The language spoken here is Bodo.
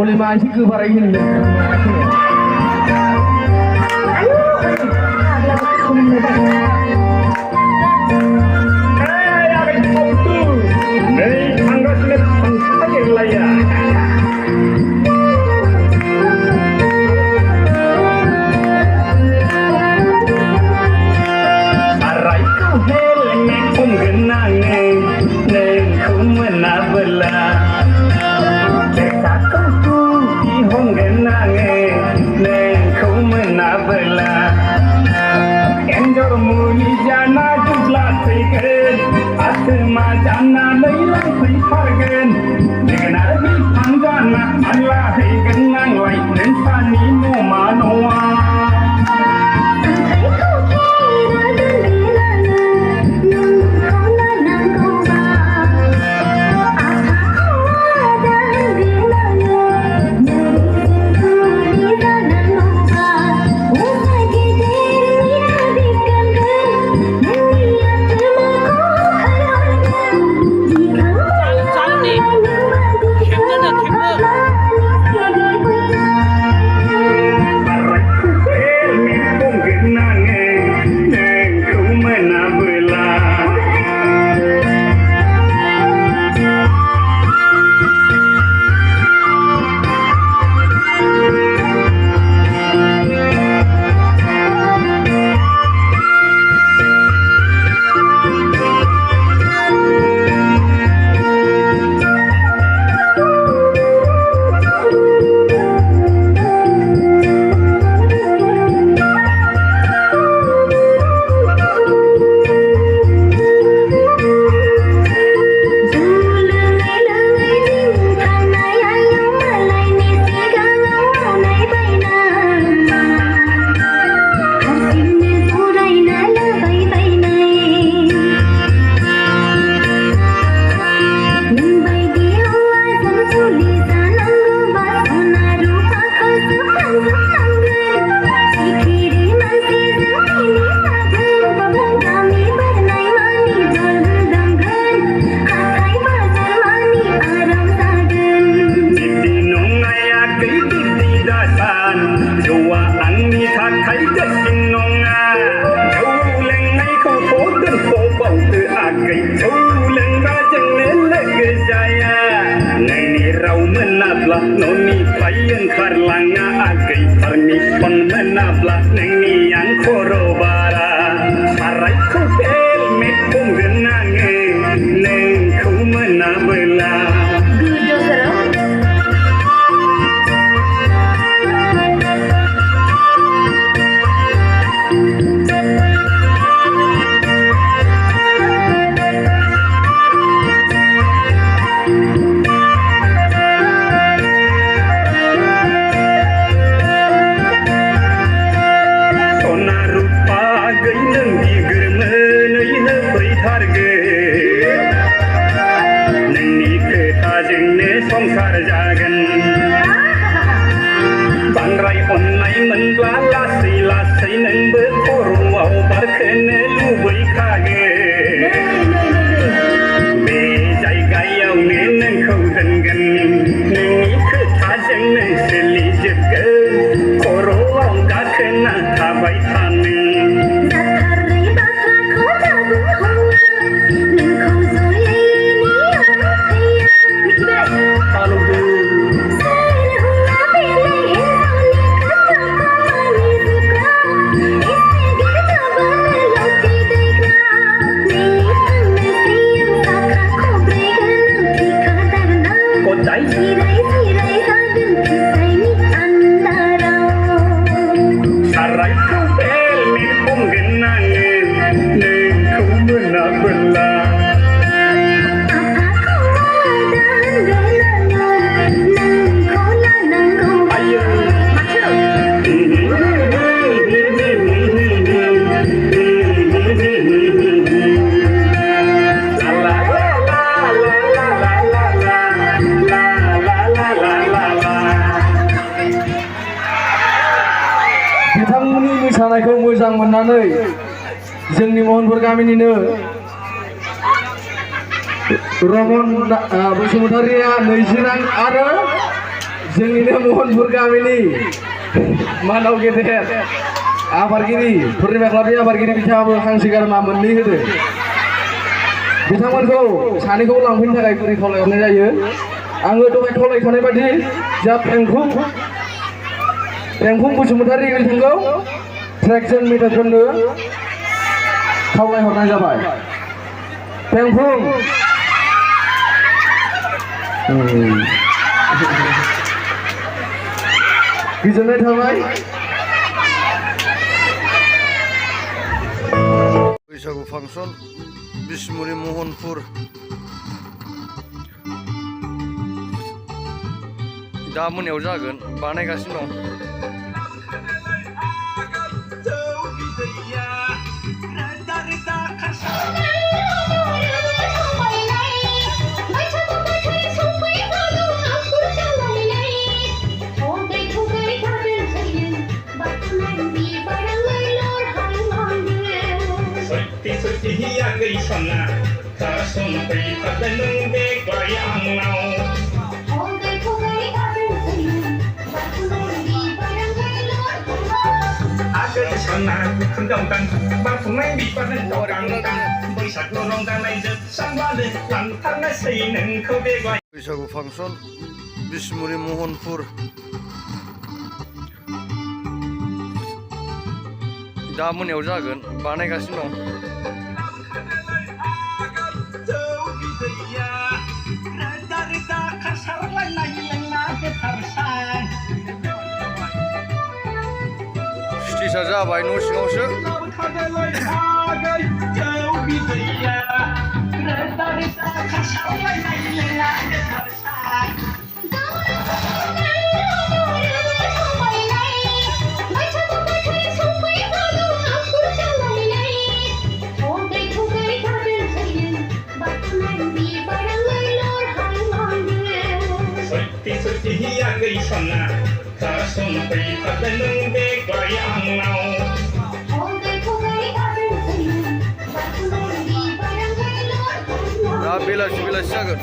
boleh masih ke para ini. मोसानायखौ मोजां मोननानै जोंनि महनपुर गामिनिनो रमन बसुमतारिया 20 रां आरो जोंनिनो महनपुर गामिनि मानाव गेदेर आबादगिरि पुर्निमा क्लाबनि आबादगिरि बिथाङाबो हांसो गारमा मोननै होदों। बिथांमोनखौ सानैखौ लांफैनो थाखाय गुरै खावलायहरनाय जायो। आङो दहाय खावलायखानाय बायदि जा पेंफुं बसुमतारी बिथांखौ ट्रेकजों मेथाइ खननो खावलायहरनाय जाबाय। पेंफुं गोजोननाय थाबाय। बैसागु फांसन बिसमुरि महनपुर दा मोनायाव जागोन, बानायगासिनो दं। बैसागु फांसन बिसमुरि महनपुर दा मोनायाव जागोन, बानायगासिनो दं। स्टेजआ जाबाय न' सिङावसो। दा बेलासि जागोन।